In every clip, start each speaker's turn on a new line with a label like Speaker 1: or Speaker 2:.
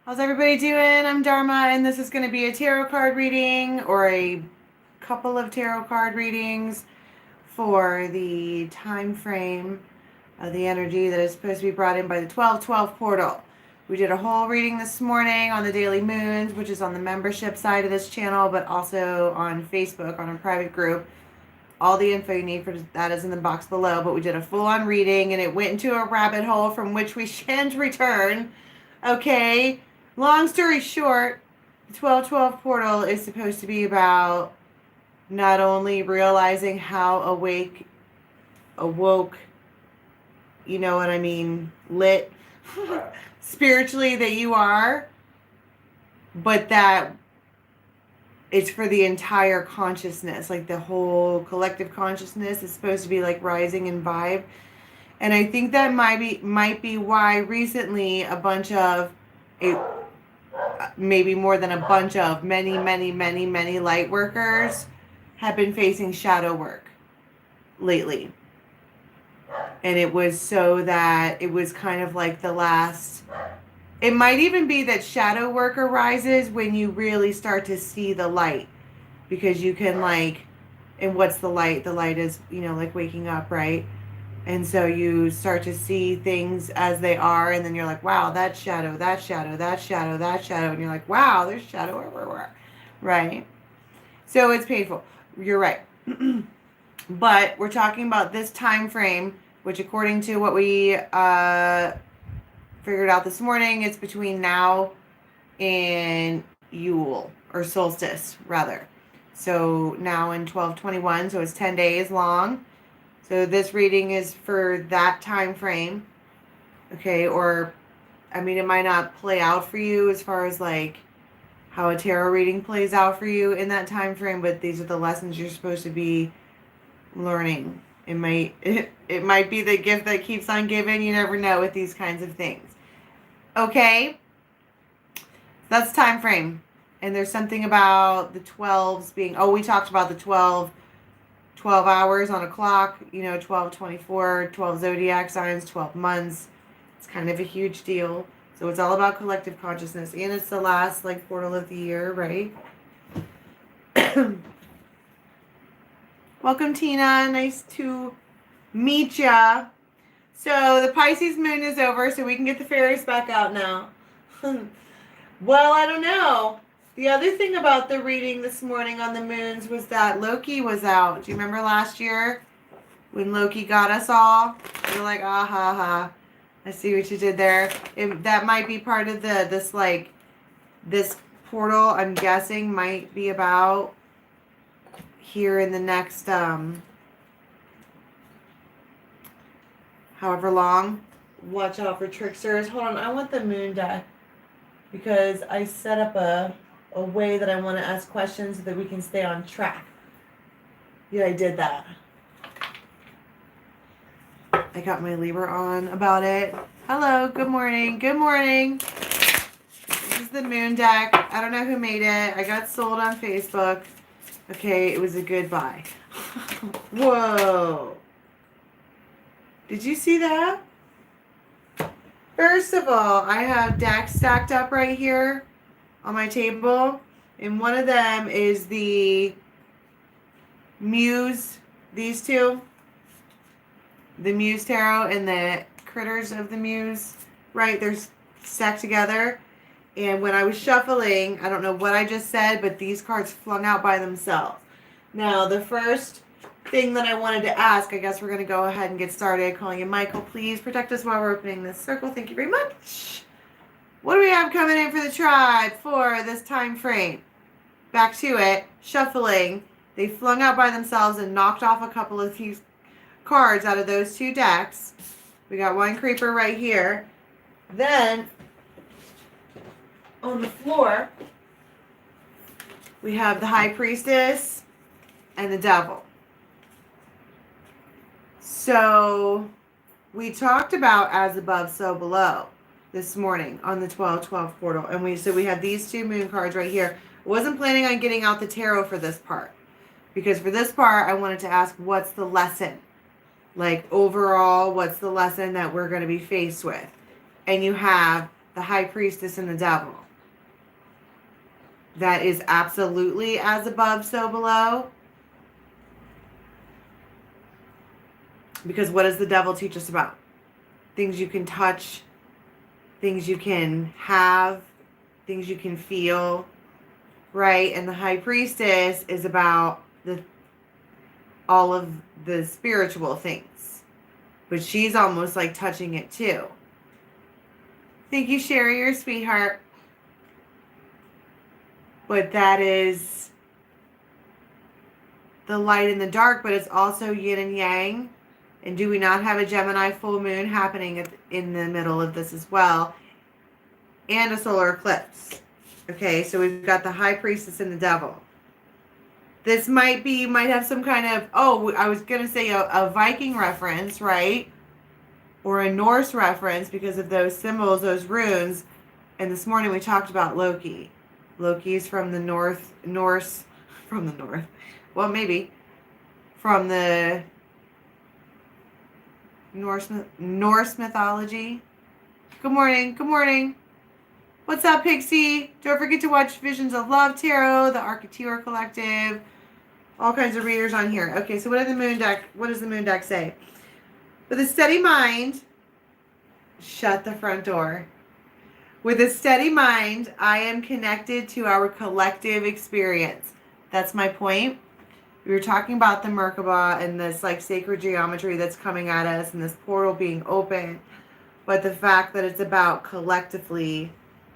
Speaker 1: How's everybody doing? I'm Dharma, and this is going to be a tarot card reading or a couple of tarot card readings for the time frame of the energy that is supposed to be brought in by the 1212 portal. We did a whole reading this morning on the daily moons, which is on the membership side of this channel, but also on Facebook on a private group. All the info you need for that is in the box below, but we did a full-on reading, and it went into a rabbit hole from which we shan't return. Okay. Long story short, the 1212 portal is supposed to be about not only realizing how awoke, you know what I mean, lit, spiritually that you are, but that it's for the entire consciousness, like the whole collective consciousness is supposed to be like rising in vibe. And I think that might be why recently a bunch of maybe more than a bunch of many light workers have been facing shadow work lately. And it was so that it was kind of like the last, it might even be that shadow work arises when you really start to see the light, because you can like, and what's the light? The light is, you know, like waking up, right? And so you start to see things as they are, and then you're like, wow, that shadow, that shadow, that shadow, that shadow. And you're like, wow, there's shadow everywhere, right? So it's painful. You're right. But we're talking about this time frame, which according to what we figured out this morning, it's between now and Yule, or solstice, rather. So now in 12/21, so it's 10 days long. So this reading is for that time frame, okay? Or, I mean, it might not play out for you as far as like how a tarot reading plays out for you in that time frame, but these are the lessons you're supposed to be learning. It might be the gift that keeps on giving. You never know with these kinds of things. Okay? That's time frame. And there's something about the 12s being, we talked about the 12 hours on a clock, you know, 12/24, 12 zodiac signs, 12 months. It's kind of a huge deal. So it's all about collective consciousness. And it's the last, like, portal of the year, right? Welcome, Tina. Nice to meet ya. So the Pisces moon is over, so we can get the fairies back out now. Well, I don't know. The other thing about the reading this morning on the moons was that Loki was out. Do you remember last year when Loki got us all? You're like, ah, ha, ha. I see what you did there. That might be part of this portal, I'm guessing, might be about here in the next, however long. Watch out for tricksters. Hold on, I want the moon deck because I set up a way that I want to ask questions so that we can stay on track. Yeah, I did that. I got my Libra on about it. Hello, good morning. Good morning. This is the moon deck. I don't know who made it. I got sold on Facebook. Okay, it was a good buy. Whoa. Did you see that? First of all, I have decks stacked up right here on my table, and one of them is the Muse, these two, the Muse Tarot and the Critters of the Muse, right? They're stacked together, and when I was shuffling, I don't know what I just said, but these cards flung out by themselves. Now, the first thing that I wanted to ask, I guess we're going to go ahead and get started. Calling in Michael, please protect us while we're opening this circle. Thank you very much. What do we have coming in for the tribe for this time frame? Back to it. Shuffling. They flung out by themselves and knocked off a couple of few cards out of those two decks. We got one creeper right here. Then, on the floor, we have the High Priestess and the Devil. So, we talked about as above, so below this morning on the 12/12 portal. And we have these two moon cards right here. I wasn't planning on getting out the tarot for this part, because for this part I wanted to ask, what's the lesson? Like overall, what's the lesson that we're going to be faced with? And you have the High Priestess and the Devil. That is absolutely as above, so below. Because what does the devil teach us about? Things you can touch, things you can have, things you can feel, right? And the High Priestess is about all of the spiritual things. But she's almost like touching it too. Thank you, Sherry, your sweetheart. But that is the light and the dark, but it's also yin and yang. And do we not have a Gemini full moon happening in the middle of this as well? And a solar eclipse. Okay, so we've got the High Priestess and the Devil. This might have some kind of, I was going to say a Viking reference, right? Or a Norse reference because of those symbols, those runes. And this morning we talked about Loki. Loki's from the Norse, well, maybe, from the Norse mythology. Good morning. What's up, Pixie? Don't forget to watch Visions of Love Tarot, the Archetypal Collective, all kinds of readers on here. Okay, so what does the moon deck say? With a steady mind, shut the front door. With a steady mind, I am connected to our collective experience. That's my point. We were talking about the Merkaba and this like sacred geometry that's coming at us and this portal being open. But the fact that it's about collectively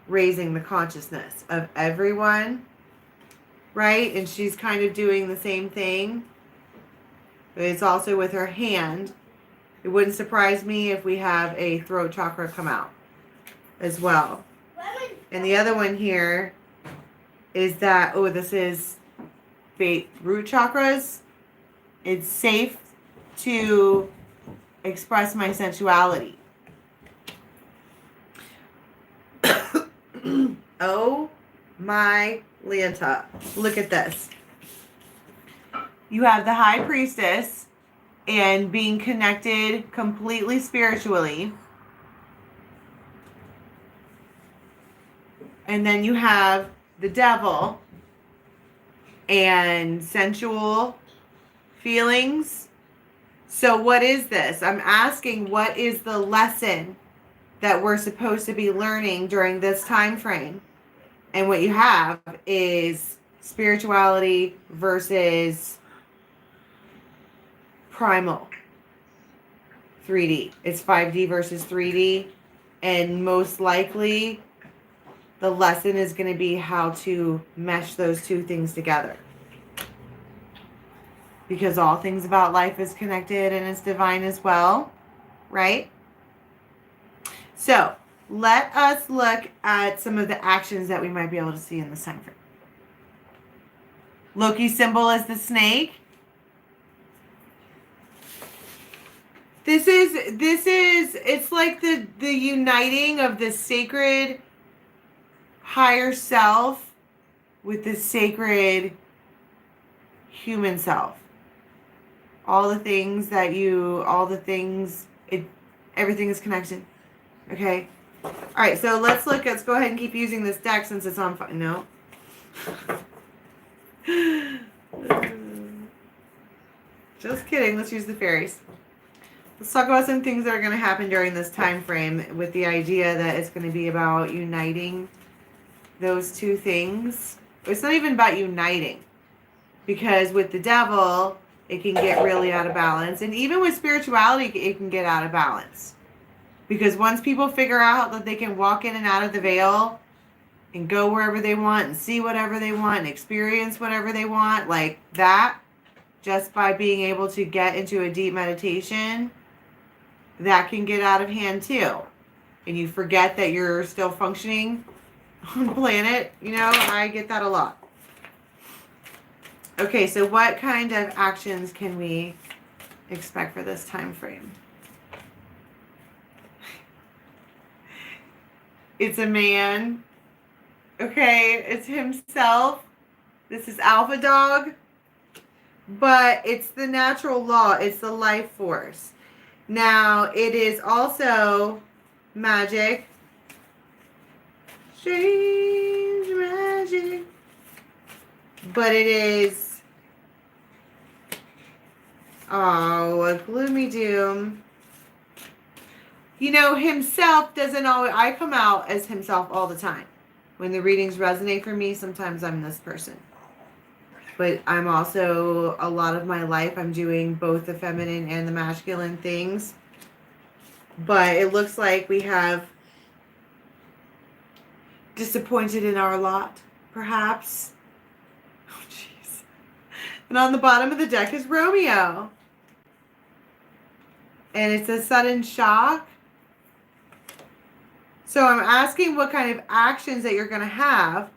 Speaker 1: raising the consciousness of everyone, right? And she's kind of doing the same thing. But it's also with her hand. It wouldn't surprise me if we have a throat chakra come out as well. And the other one here is that, this is root chakras. It's safe to express my sensuality. Oh my Lanta. Look at this. You have the High Priestess and being connected completely spiritually. And then you have the Devil and sensual feelings. So what is this? I'm asking, what is the lesson that we're supposed to be learning during this time frame? And what you have is spirituality versus primal 3D. It's 5D versus 3D. And most likely the lesson is going to be how to mesh those two things together. Because all things about life is connected and it's divine as well, right? So let us look at some of the actions that we might be able to see in this time frame. Loki's symbol is the snake. It's like the uniting of the sacred higher self with the sacred human self. Everything is connected. Okay. All right. So let's go ahead and keep using this deck since it's on fire. No. Just kidding. Let's use the fairies. Let's talk about some things that are going to happen during this time frame with the idea that it's going to be about uniting those two things. It's not even about uniting, because with the Devil, it can get really out of balance. And even with spirituality, it can get out of balance. Because once people figure out that they can walk in and out of the veil and go wherever they want and see whatever they want and experience whatever they want, like that, just by being able to get into a deep meditation, that can get out of hand too. And you forget that you're still functioning on the planet. I get that a lot. Okay, so what kind of actions can we expect for this time frame? It's a man. Okay, it's himself. This is Alpha Dog. But it's the natural law. It's the life force. Now, it is also magic Strange magic. But it is, oh, a gloomy doom. You know, himself doesn't always, I come out as himself all the time. When the readings resonate for me, sometimes I'm this person. But I'm also, a lot of my life, I'm doing both the feminine and the masculine things. But it looks like we have disappointed in our lot, perhaps. Oh, jeez. And on the bottom of the deck is Romeo. And it's a sudden shock. So I'm asking what kind of actions that you're going to have.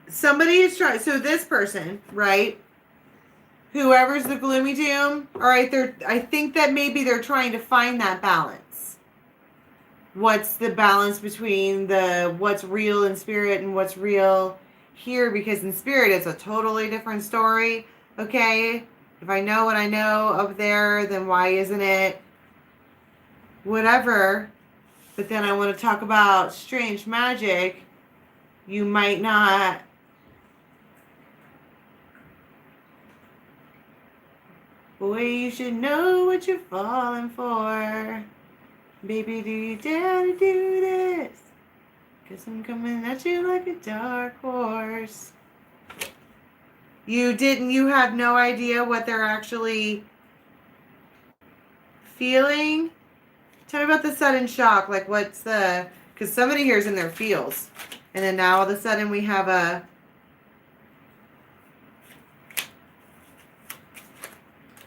Speaker 1: Somebody is trying, so this person, right? Whoever's the gloomy doom, all right, I think that maybe they're trying to find that balance. What's the balance between what's real in spirit and what's real here? Because in spirit, it's a totally different story, okay? If I know what I know up there, then why isn't it whatever? But then I want to talk about strange magic. You might not. Boy, you should know what you're falling for. Baby, do you dare to do this? 'Cause I'm coming at you like a dark horse. You have no idea what they're actually feeling? Tell me about the sudden shock. Like, because somebody here's in their feels. And then now all of a sudden we have a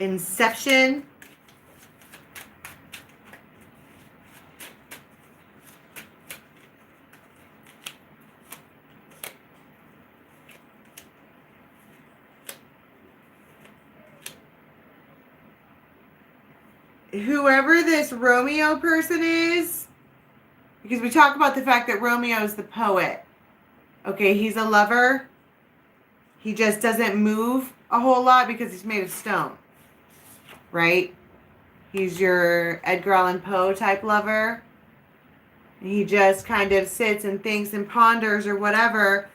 Speaker 1: inception. Whoever this Romeo person is, because we talk about the fact that Romeo is the poet. Okay, he's a lover. He just doesn't move a whole lot because he's made of stone. Right? He's your Edgar Allan Poe type lover. He just kind of sits and thinks and ponders or whatever.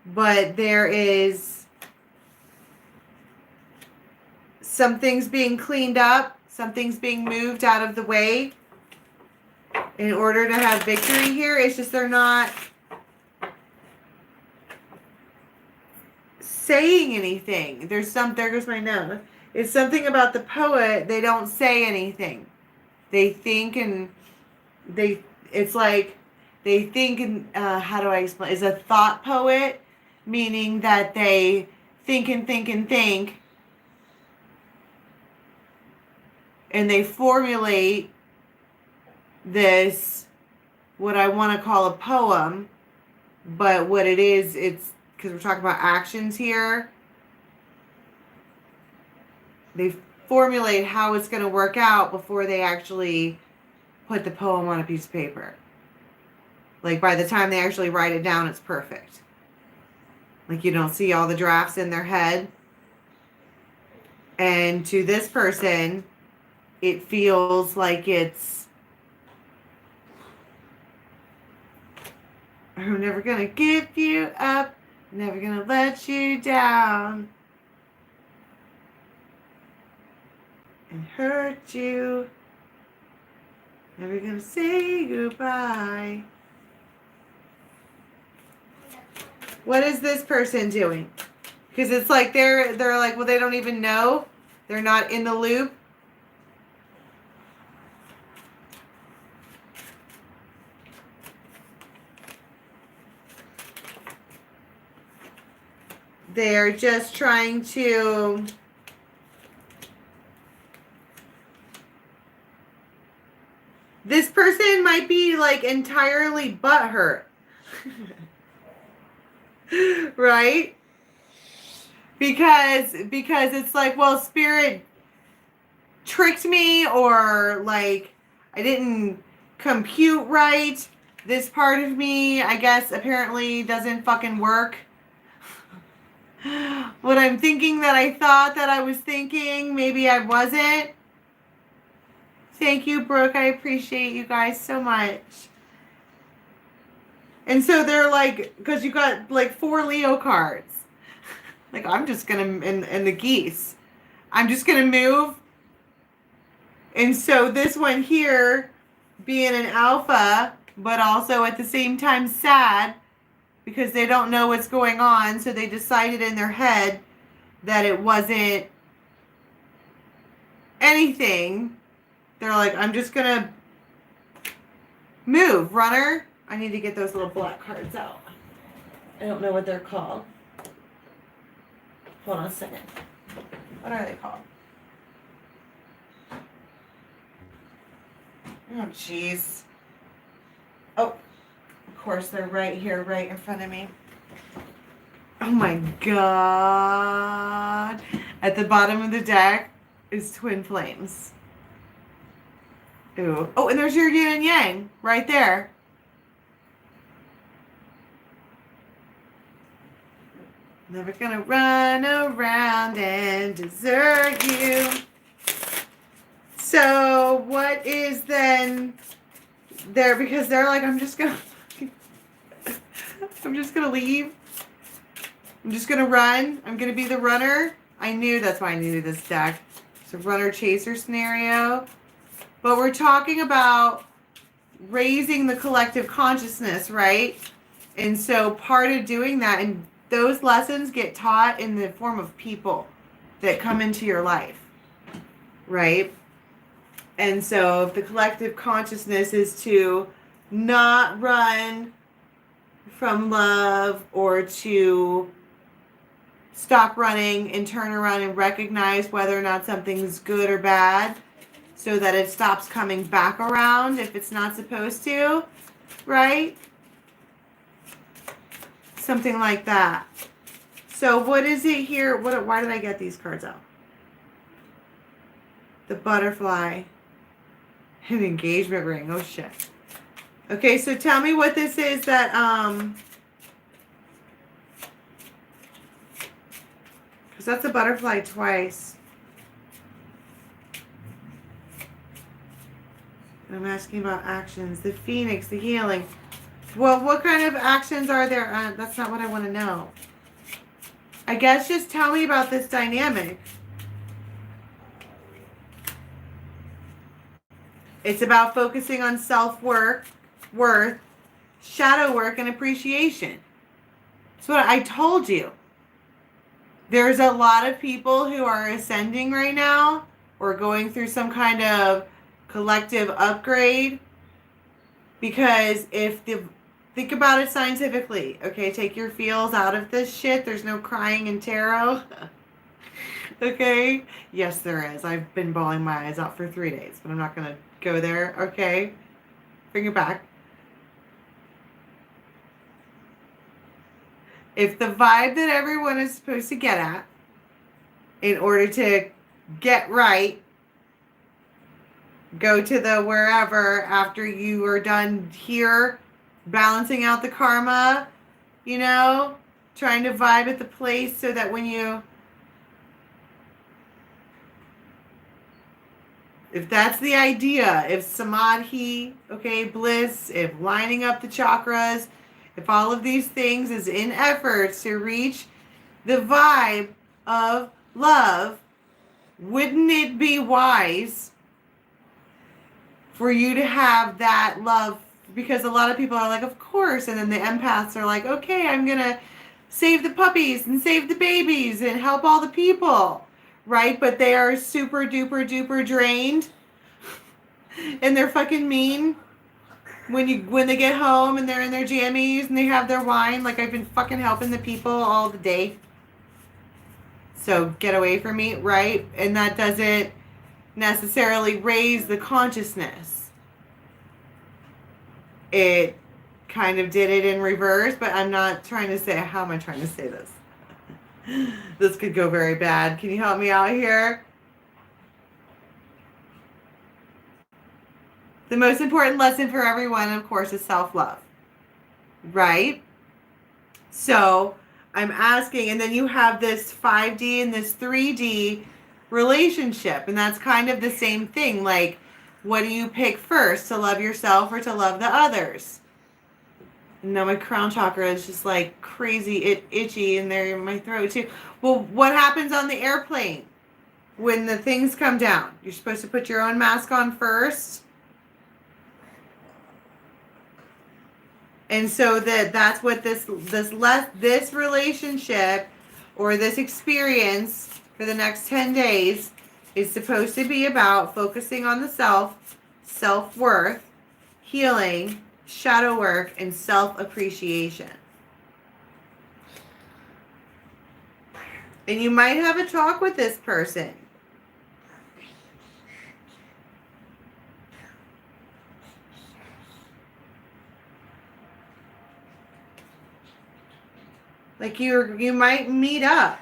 Speaker 1: But there is some things being cleaned up. Some things being moved out of the way in order to have victory here. It's just they're not saying anything. There goes my nose. It's something about the poet. They don't say anything. They think and it's like they think and, how do I explain? It's a thought poet, meaning that they think and think and think. And they formulate this, what I want to call a poem. But what it is, it's because we're talking about actions here. They formulate how it's going to work out before they actually put the poem on a piece of paper. Like by the time they actually write it down, it's perfect. Like you don't see all the drafts in their head. And to this person, it feels like it's, I'm never going to give you up, never going to let you down, and hurt you, never going to say goodbye. What is this person doing? Because it's like they're like, well, they don't even know. They're not in the loop. They're just trying to this person might be like entirely butthurt. Right? Because it's like, well, spirit tricked me, or like I didn't compute right. This part of me, I guess, apparently doesn't fucking work. What I'm thinking that I thought that I was thinking, maybe I wasn't. Thank you, Brooke. I appreciate you guys so much. And so they're like, because you got like 4 Leo cards. Like, I'm just going to, and the geese. I'm just going to move. And so this one here, being an alpha, but also at the same time sad, because they don't know what's going on, so they decided in their head that it wasn't anything. They're like, I'm just going to move. Runner. I need to get those little black cards out. I don't know what they're called. Hold on a second. What are they called? Oh, jeez. Oh, of course, they're right here, right in front of me. Oh, my God. At the bottom of the deck is Twin Flames. Ooh. Oh, and there's your yin and yang right there. Never gonna run around and desert you. So what is then there? Because they're like, I'm just gonna leave. I'm just gonna run. I'm gonna be the runner. I knew that's why I needed this deck. It's a runner chaser scenario. But we're talking about raising the collective consciousness, right? And so part of doing that, and those lessons get taught in the form of people that come into your life, right? And so if the collective consciousness is to not run from love, or to stop running and turn around and recognize whether or not something's good or bad, so that it stops coming back around if it's not supposed to, right? Something like that. So what is it here? Why did I get these cards out? The butterfly. An engagement ring. Oh, shit. Okay, so tell me what this is that, because that's a butterfly twice. I'm asking about actions. The phoenix, the healing. Well, what kind of actions are there? That's not what I want to know. I guess just tell me about this dynamic. It's about focusing on self-worth, shadow work, and appreciation. That's what I told you. There's a lot of people who are ascending right now, or going through some kind of collective upgrade, because think about it scientifically, okay? Take your feels out of this shit. There's no crying in tarot. Okay? Yes, there is. I've been bawling my eyes out for 3 days, but I'm not going to go there, okay? Bring it back. If the vibe that everyone is supposed to get at, in order to get right, go to the wherever after you are done here, balancing out the karma, you know, trying to vibe at the place so that when you, if that's the idea, if samadhi, okay, bliss, if lining up the chakras, if all of these things is in efforts to reach the vibe of love, wouldn't it be wise for you to have that love? Because a lot of people are like, of course, and then the empaths are like, okay, I'm gonna save the puppies and save the babies and help all the people, right? But they are super duper duper drained, and they're fucking mean when they get home and they're in their jammies and they have their wine. Like, I've been fucking helping the people all the day, so get away from me, right? And that doesn't necessarily raise the consciousness. It kind of did it in reverse, but I'm not trying to say, how am I trying to say this? This could go very bad. Can you help me out here? The most important lesson for everyone, of course, is self-love, right? So I'm asking, and then you have this 5D and this 3D relationship, and that's kind of the same thing. Like, what do you pick first, to love yourself or to love the others? No, my crown chakra is just like crazy, itchy in there in my throat too. Well, what happens on the airplane when the things come down? You're supposed to put your own mask on first. And so that's what this relationship or this experience for the next 10 days is supposed to be about: focusing on the self-worth, healing, shadow work, and self-appreciation. And you might have a talk with this person. Like you might meet up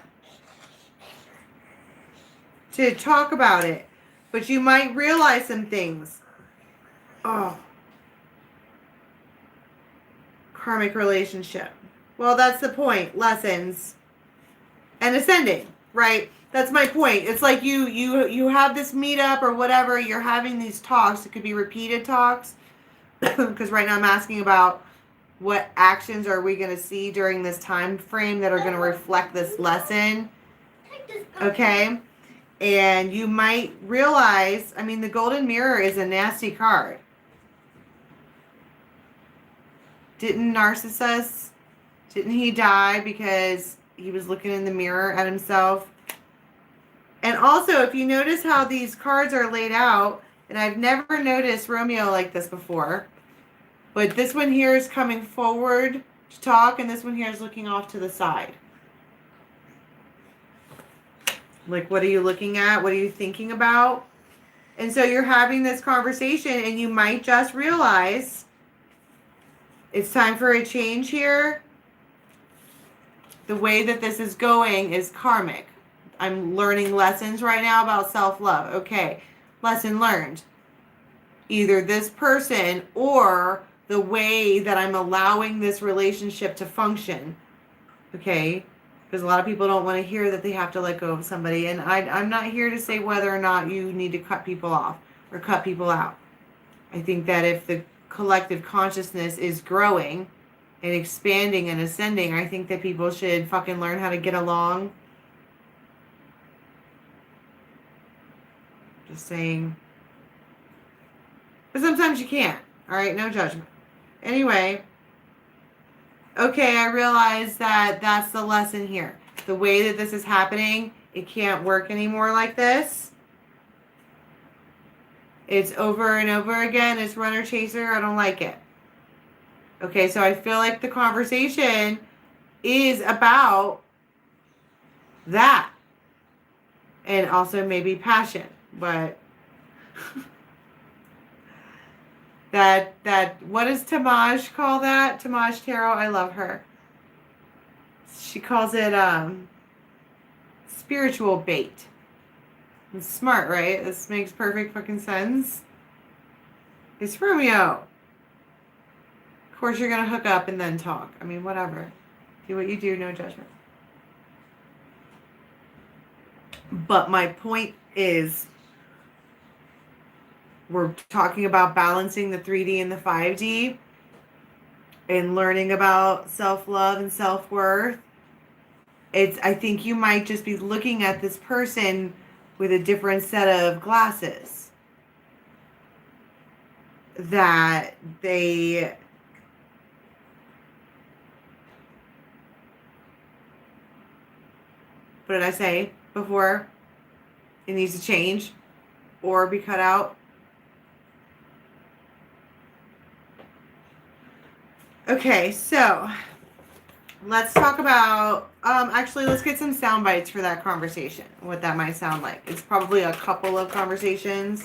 Speaker 1: to talk about it, but you might realize some things. Oh. Karmic relationship. Well, that's the point. Lessons and ascending, right? That's my point. It's like you have this meetup or whatever. You're having these talks. It could be repeated talks, because right now I'm asking about what actions are we going to see during this time frame that are going to reflect this lesson. Okay? And you might realize, I mean, the Golden Mirror is a nasty card. Didn't he die because he was looking in the mirror at himself? And also, if you notice how these cards are laid out, and I've never noticed Romeo like this before, but this one here is coming forward to talk, and this one here is looking off to the side. Like, what are you looking at? What are you thinking about? And so you're having this conversation, and you might just realize it's time for a change here. The way that this is going is karmic. I'm learning lessons right now about self-love. Okay, lesson learned. Either this person or the way that I'm allowing this relationship to function. Okay, because a lot of people don't want to hear that they have to let go of somebody. And I'm not here to say whether or not you need to cut people off or cut people out. I think that if the collective consciousness is growing and expanding and ascending, I think that people should fucking learn how to get along. Just saying. But sometimes you can't. All right, no judgment. Anyway, okay, I realize that that's the lesson here. The way that this is happening, it can't work anymore like this. It's over and over again. It's runner chaser. I don't like it. Okay, so I feel like the conversation is about that. And also maybe passion. But that what does Tamaj call that? Tamaj Tarot, I love her. She calls it spiritual bait. It's smart, right? This makes perfect fucking sense. It's Romeo. Of course you're gonna hook up and then talk. I mean, whatever. Do what you do, no judgment. But my point is, we're talking about balancing the 3D and the 5D and learning about self-love and self-worth. I think you might just be looking at this person with a different set of glasses. That they... What did I say before? It needs to change or be cut out. Okay, so let's talk about, actually, let's get some sound bites for that conversation, what that might sound like. It's probably a couple of conversations.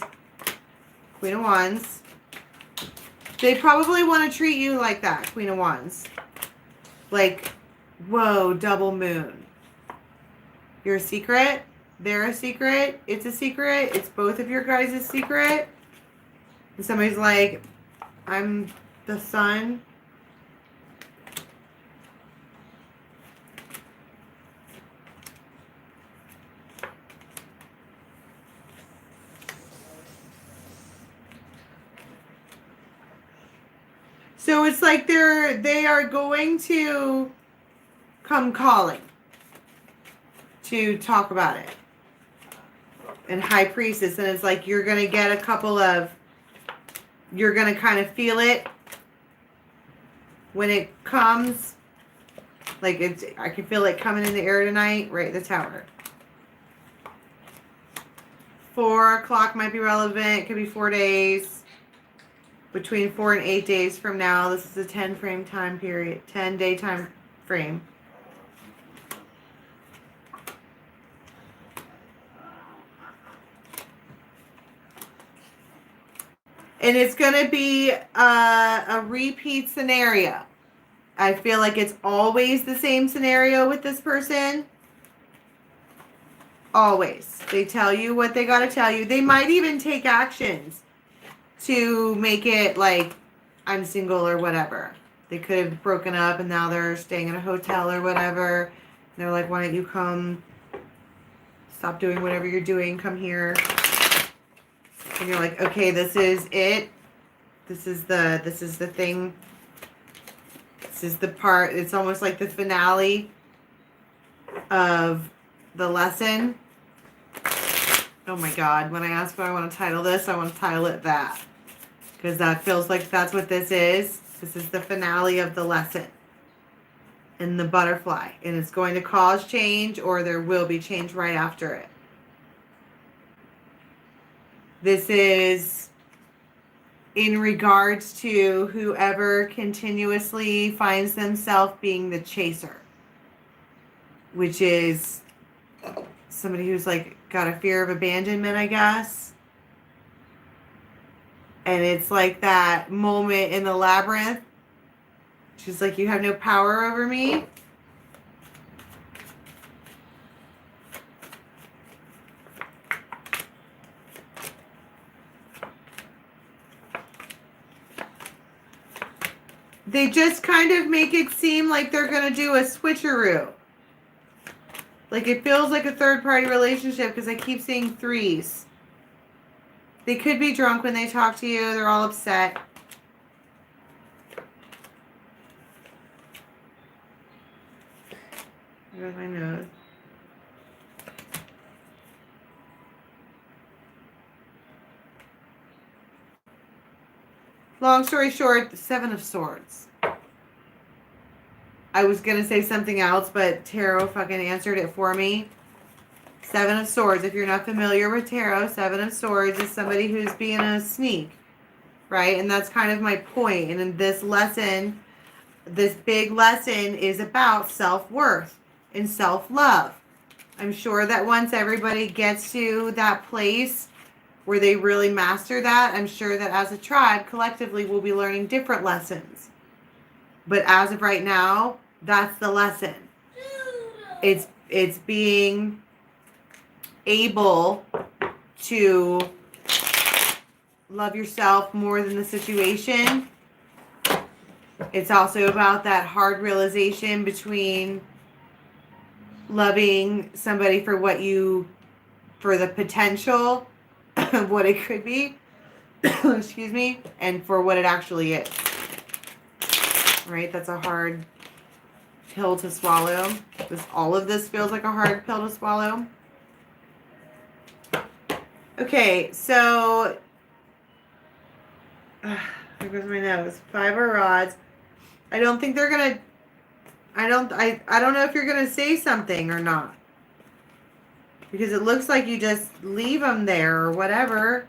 Speaker 1: Queen of Wands. They probably want to treat you like that, Queen of Wands. Like, whoa, double moon. You're a secret. They're a secret. It's a secret. It's both of your guys' secret. And somebody's like, I'm the sun. So it's like they are going to come calling to talk about it. And High Priestess, and it's like you're going to get a couple of, you're going to kind of feel it when it comes. Like I can feel it coming in the air tonight, right? The Tower. 4 o'clock might be relevant. It could be 4 days. Between 4 and 8 days from now. This is a 10 frame time period. 10-day time frame. And it's going to be a repeat scenario. I feel like it's always the same scenario with this person. Always. They tell you what they got to tell you. They might even take actions to make it like, I'm single or whatever. They could have broken up and now they're staying in a hotel or whatever. And they're like, why don't you come? Stop doing whatever you're doing. Come here. And you're like, okay, this is it. This is the thing. This is the part. It's almost like the finale of the lesson. Oh my God. When I ask what I want to title this, I want to title it that. Because that feels like that's what this is. This is the finale of the lesson. And the butterfly. And it's going to cause change, or there will be change right after it. This is in regards to whoever continuously finds themselves being the chaser. Which is somebody who's like got a fear of abandonment, I guess. And it's like that moment in the labyrinth. She's like, you have no power over me. They just kind of make it seem like they're going to do a switcheroo. Like it feels like a third-party relationship because I keep seeing threes. They could be drunk when they talk to you. They're all upset. There's my nose. Long story short, the Seven of Swords. I was going to say something else, but Tarot fucking answered it for me. Seven of Swords. If you're not familiar with Tarot, Seven of Swords is somebody who's being a sneak, right? And that's kind of my point. And in this lesson, this big lesson is about self-worth and self-love. I'm sure that once everybody gets to that place where they really master that, I'm sure that as a tribe, collectively, we'll be learning different lessons. But as of right now, that's the lesson. It's being able to love yourself more than the situation. It's also about that hard realization between loving somebody for for the potential of what it could be, excuse me, and for what it actually is. Right? That's a hard pill to swallow. All of this feels like a hard pill to swallow. Okay, so there goes my nose. 5 of Rods. I don't think they're gonna. I don't know if you're gonna say something or not, because it looks like you just leave them there or whatever.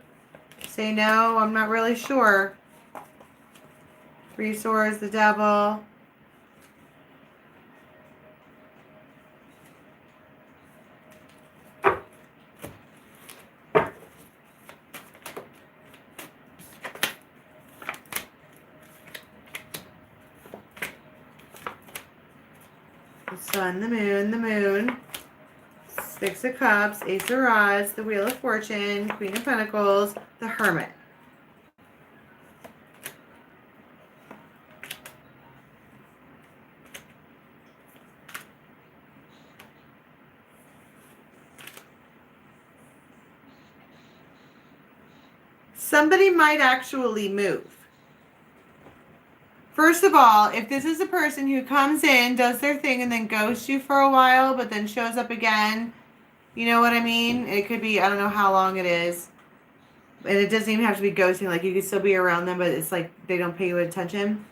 Speaker 1: Say no. I'm not really sure. 3 Swords, the Devil. The Sun, the Moon. 6 of Cups, Ace of Rods, the Wheel of Fortune, Queen of Pentacles, the Hermit. Somebody might actually move. First of all, if this is a person who comes in, does their thing, and then ghosts you for a while, but then shows up again, you know what I mean? It could be, I don't know how long it is. And it doesn't even have to be ghosting. Like, you could still be around them, but it's like they don't pay you attention.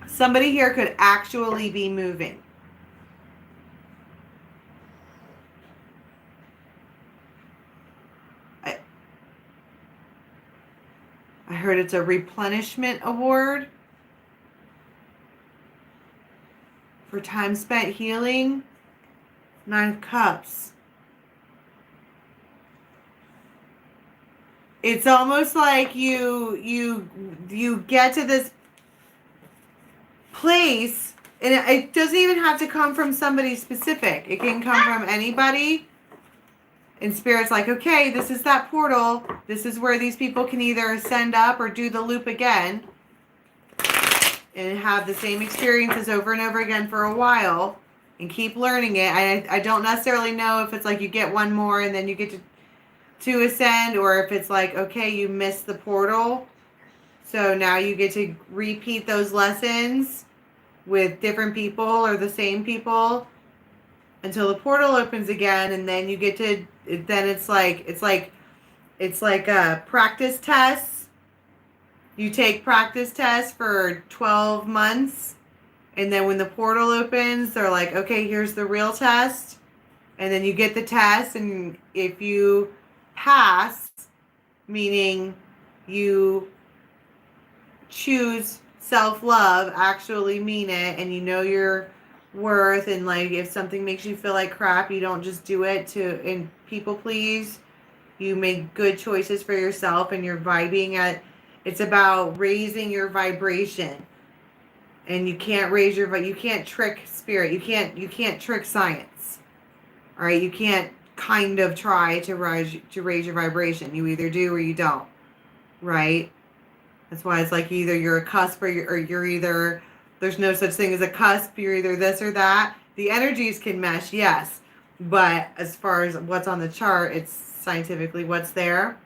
Speaker 1: Somebody here could actually be moving. I heard it's a replenishment award for time spent healing. 9 of Cups. It's almost like you get to this place, and it doesn't even have to come from somebody specific. It can come from anybody. And Spirit's like, okay, this is that portal. This is where these people can either ascend up or do the loop again and have the same experiences over and over again for a while and keep learning it. I don't necessarily know if it's like you get one more and then you get to ascend, or if it's like, okay, you missed the portal, so now you get to repeat those lessons with different people or the same people until the portal opens again, and then you get to, then it's like practice tests. You take practice tests for 12 months, and then when the portal opens, they're like, okay, here's the real test, and then you get the test, and if you pass, meaning you choose self-love, actually mean it, and you know your worth, and like if something makes you feel like crap, you don't just do it to and people please. You make good choices for yourself, and you're vibing at, it's about raising your vibration. And you can't raise your, you can't trick spirit. You can't trick science. All right, you can't kind of try to raise your vibration. You either do or you don't. Right? That's why it's like either you're a cusp or you're either, there's no such thing as a cusp. You're either this or that. The energies can mesh, yes. But as far as what's on the chart, it's scientifically what's there.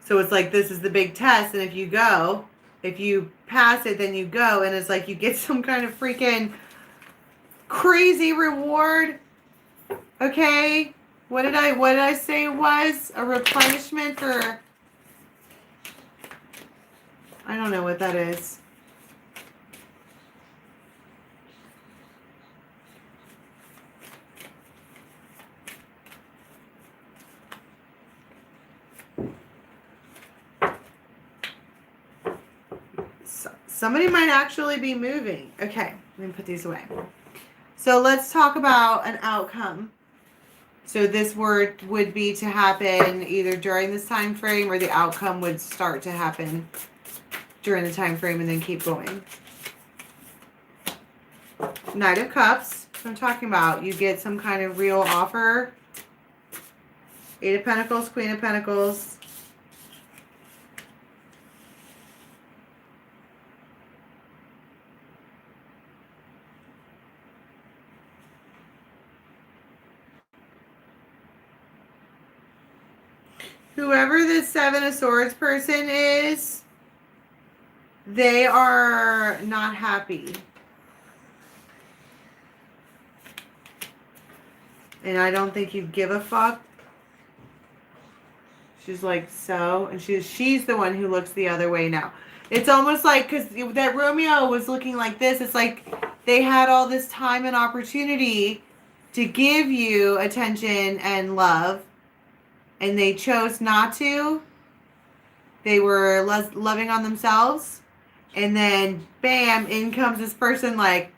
Speaker 1: So it's like this is the big test, and if you pass it, then you go, and it's like you get some kind of freaking crazy reward. Okay? What did I say it was? A replenishment for, I don't know what that is. Somebody might actually be moving. Okay, let me put these away. So let's talk about an outcome. So this word would be to happen either during this time frame, or the outcome would start to happen during the time frame and then keep going. Knight of Cups. That's what I'm talking about. You get some kind of real offer. 8 of Pentacles, Queen of Pentacles. Whoever this 7 of Swords person is, they are not happy. And I don't think you give a fuck. She's like, so, and she's the one who looks the other way now. It's almost like, because that Romeo was looking like this, it's like they had all this time and opportunity to give you attention and love, and they chose not to. They were loving on themselves. And then, bam, in comes this person like,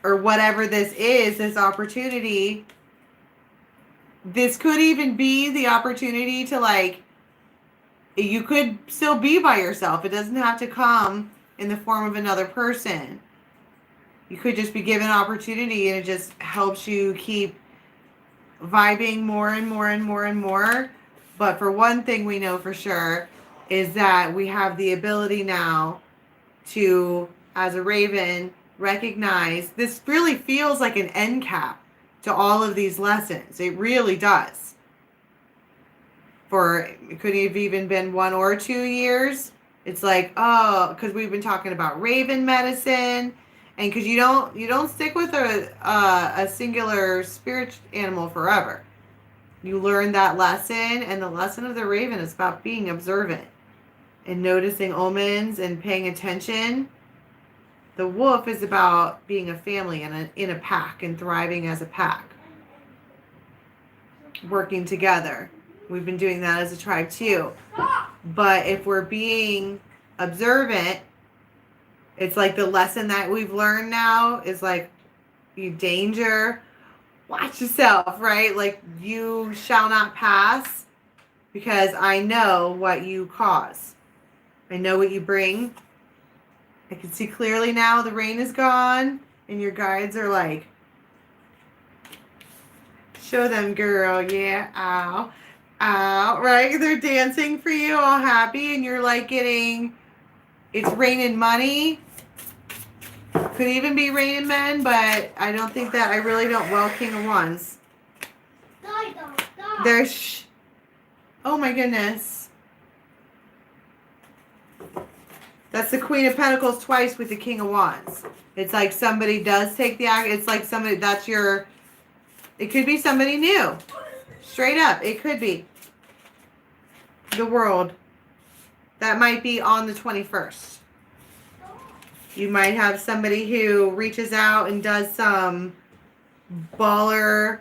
Speaker 1: or whatever this is, this opportunity. This could even be the opportunity to like, you could still be by yourself. It doesn't have to come in the form of another person. You could just be given opportunity, and it just helps you keep vibing more and more and more and more. But for one thing we know for sure is that we have the ability now to, as a raven, recognize this really feels like an end cap to all of these lessons. It really does. for, it could have even been 1 or 2 years. It's like, oh, because we've been talking about raven medicine, and because you don't stick with a singular spirit animal forever. You learn that lesson, and the lesson of the raven is about being observant and noticing omens and paying attention. The wolf is about being a family and in a pack and thriving as a pack, working together. We've been doing that as a tribe too. But if we're being observant, it's like the lesson that we've learned now is like, you danger, watch yourself, right? Like, you shall not pass because I know what you cause. I know what you bring. I can see clearly now the rain is gone and your guides are like, show them, girl. Yeah, ow, ow, right? They're dancing for you, all happy, and you're like getting, it's raining money. Could even be raining men, but I don't think that, I really don't. Well, King of Wands. There's, oh my goodness. That's the Queen of Pentacles twice with the King of Wands. It's like somebody does take the act. It's like somebody, that's your, it could be somebody new. Straight up, it could be. The World. That might be on the 21st. You might have somebody who reaches out and does some baller,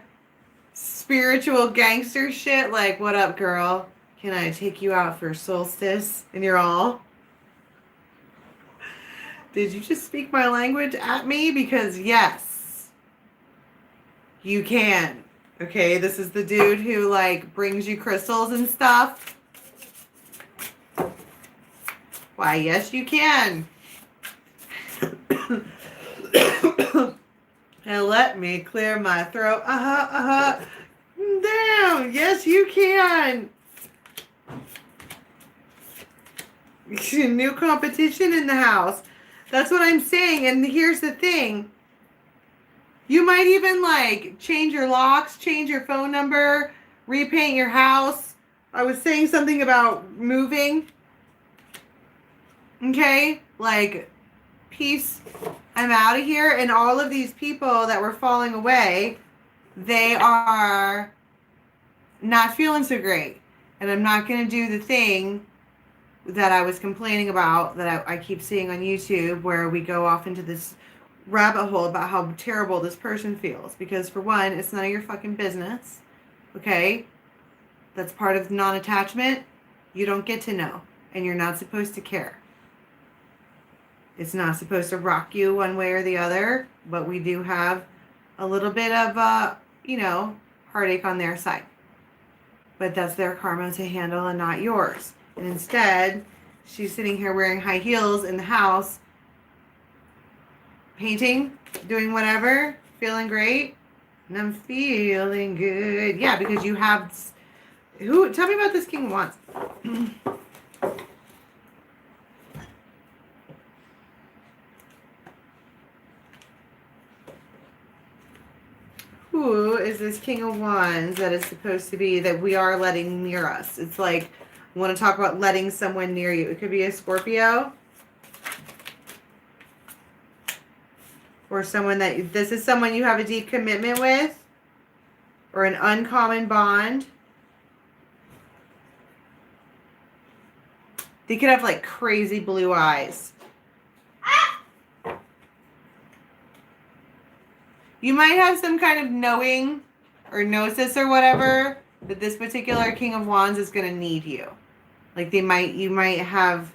Speaker 1: spiritual gangster shit. Like, what up, girl? Can I take you out for solstice? And you're all, did you just speak my language at me? Because yes, you can. Okay, this is the dude who like brings you crystals and stuff. Why, yes, you can. And let me clear my throat. Damn, yes, you can. New competition in the house. That's what I'm saying. And here's the thing. You might even like change your locks, change your phone number, repaint your house. I was saying something about moving. Okay? Like, peace. I'm out of here. And all of these people that were falling away, they are not feeling so great. And I'm not going to do the thing that I was complaining about that I keep seeing on YouTube, where we go off into this rabbit hole about how terrible this person feels. Because for one, it's none of your fucking business. Okay? That's part of non-attachment. You don't get to know. And you're not supposed to care. It's not supposed to rock you one way or the other. But we do have a little bit of, heartache on their side. But that's their karma to handle and not yours. And instead, she's sitting here wearing high heels in the house, painting, doing whatever, feeling great. And I'm feeling good. Yeah, because you have... Tell me about this King of Wands. Who is this King of Wands that is supposed to be, that we are letting near us? It's like, I want to talk about letting someone near you. It could be a Scorpio. Or someone that, this is someone you have a deep commitment with. Or an uncommon bond. They could have like crazy blue eyes. You might have some kind of knowing or gnosis or whatever that this particular King of Wands is going to need you. Like you might have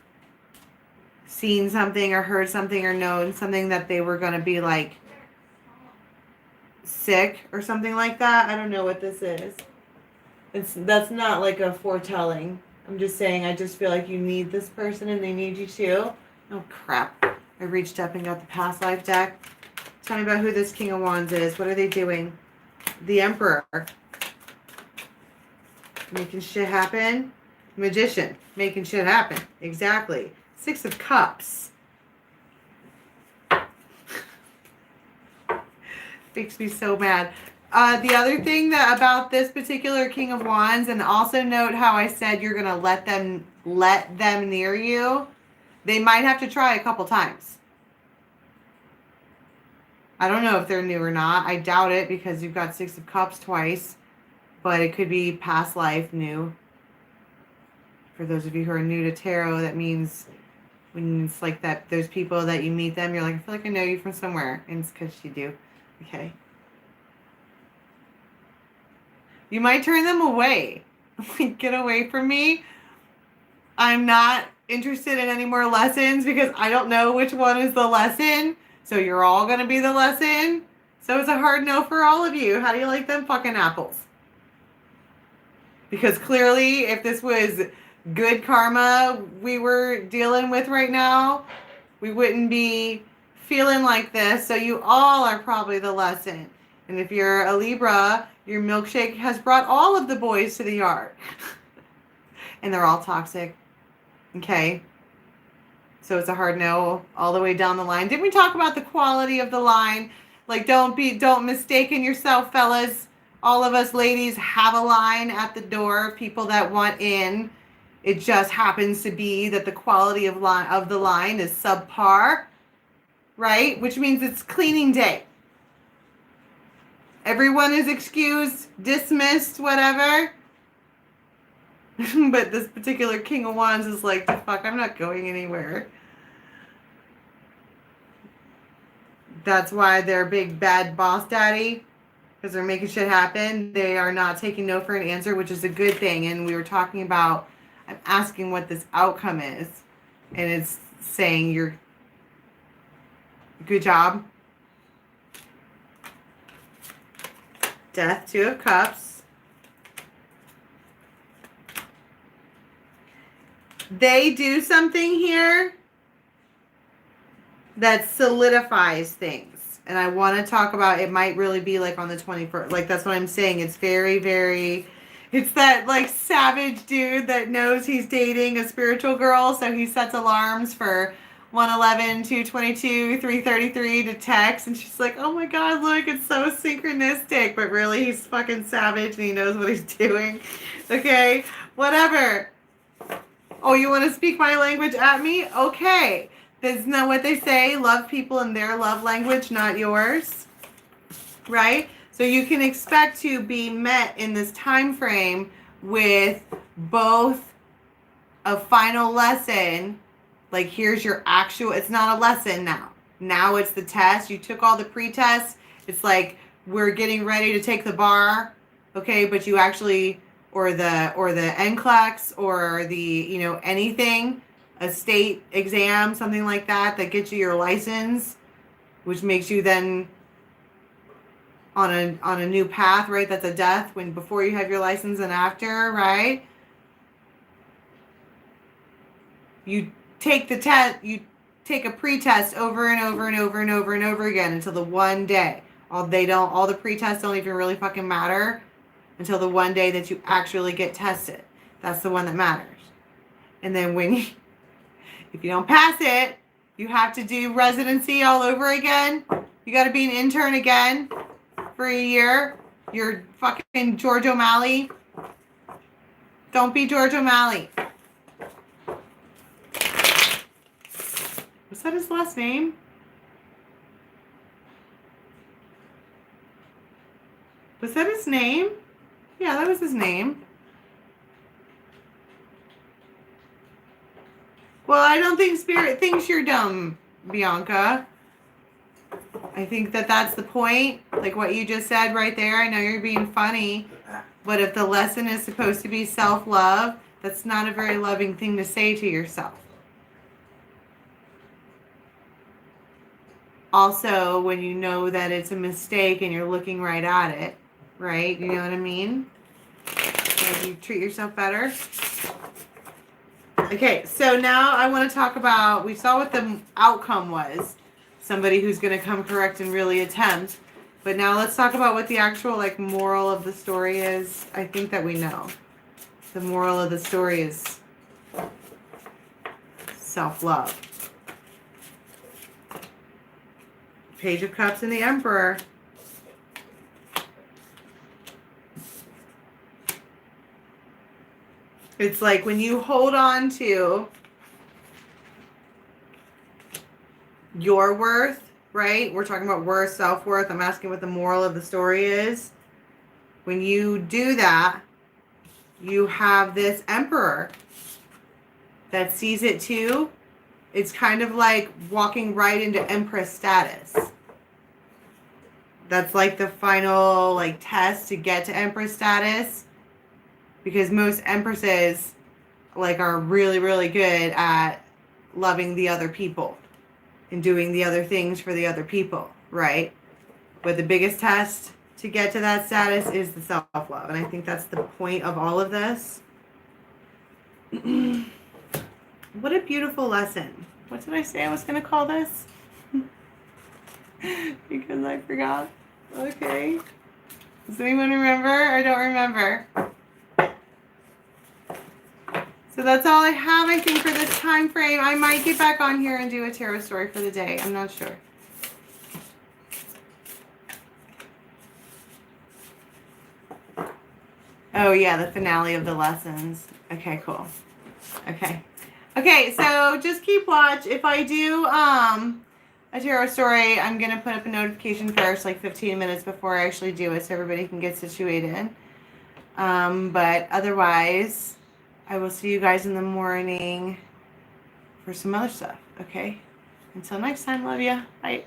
Speaker 1: seen something or heard something or known something that they were going to be like sick or something like that. I don't know what this is. That's not like a foretelling. I'm just saying, I just feel like you need this person and they need you too. Oh crap. I reached up and got the past life deck. Tell me about who this King of Wands is. What are they doing? The Emperor. Making shit happen. Magician. Making shit happen. Exactly. 6 of Cups. Makes me so mad. The other thing that about this particular King of Wands, and also note how I said you're gonna let them near you. They might have to try a couple times. I don't know if they're new or not. I doubt it because you've got Six of Cups twice, but it could be past life new. For those of you who are new to tarot, that means when it's like that, there's people that you meet them, you're like, I feel like I know you from somewhere, and it's because you do. Okay. You might turn them away. Get away from me. I'm not interested in any more lessons because I don't know which one is the lesson. So you're all going to be the lesson. So it's a hard no for all of you. How do you like them fucking apples? Because clearly, if this was good karma we were dealing with right now, we wouldn't be feeling like this. So you all are probably the lesson. And if you're a Libra, your milkshake has brought all of the boys to the yard. And they're all toxic. Okay? So it's a hard no all the way down the line. Didn't we talk about the quality of the line? Like, don't mistaken yourself, fellas. All of us ladies have a line at the door, people that want in. It just happens to be that the quality of the line is subpar, right? Which means it's cleaning day. Everyone is excused, dismissed, whatever. But this particular King of Wands is like, the fuck, I'm not going anywhere. That's why they're big bad boss daddy, because they're making shit happen. They are not taking no for an answer, which is a good thing. And we were talking about, I'm asking what this outcome is. And it's saying you're, good job. Death, Two of Cups. They do something here that solidifies things. And I want to talk about, it might really be like on the 21st. Like, that's what I'm saying. It's very, very, it's that like savage dude that knows he's dating a spiritual girl. So he sets alarms for 111, 222, 333 to text. And she's like, oh my God, look, it's so synchronistic. But really, he's fucking savage and he knows what he's doing. Okay, whatever. Oh, you want to speak my language at me? Okay. Isn't that what they say? Love people in their love language, not yours. Right? So you can expect to be met in this time frame with both a final lesson. Like, here's your actual, it's not a lesson now. Now it's the test. You took all the pre-tests. It's like, we're getting ready to take the bar. Okay, but you actually, or the NCLEX or the, you know, anything, a state exam, something like that gets you your license, which makes you then on a new path, right? That's a death when before you have your license and after, right? You take the test, you take a pre-test over and over and over and over and over again until the one day. All the pre-tests don't even really fucking matter until the one day that you actually get tested. That's the one that matters. And then if you don't pass it, you have to do residency all over again. You got to be an intern again for a year. You're fucking George O'Malley. Don't be George O'Malley. Was that his last name? Was that his name? Yeah, that was his name. Well, I don't think Spirit thinks you're dumb, Bianca. I think that's the point. Like what you just said right there. I know you're being funny. But if the lesson is supposed to be self-love, that's not a very loving thing to say to yourself. Also, when you know that it's a mistake and you're looking right at it, right? You know what I mean? Like you treat yourself better. Okay, so now I want to talk about, we saw what the outcome was. Somebody who's going to come correct and really attempt. But now let's talk about what the actual like moral of the story is. I think that we know. The moral of the story is self-love. Page of Cups and the Emperor. It's like when you hold on to your worth, right? We're talking about worth, self-worth. I'm asking what the moral of the story is. When you do that, you have this emperor that sees it too. It's kind of like walking right into empress status. That's like the final like test to get to empress status, because most empresses like are really, really good at loving the other people and doing the other things for the other people, right? But the biggest test to get to that status is the self-love. And I think that's the point of all of this. What a beautiful lesson. What did I say I was going to call this? Because I forgot. Okay. Does anyone remember? I don't remember. So that's all I have, I think, for this time frame. I might get back on here and do a tarot story for the day. I'm not sure. Oh, yeah, the finale of the lessons. Okay, cool. Okay. Okay, so just keep watch. If I do a tarot story, I'm going to put up a notification first, like 15 minutes before I actually do it, so everybody can get situated. But otherwise, I will see you guys in the morning for some other stuff, okay? Until next time, love ya. Bye.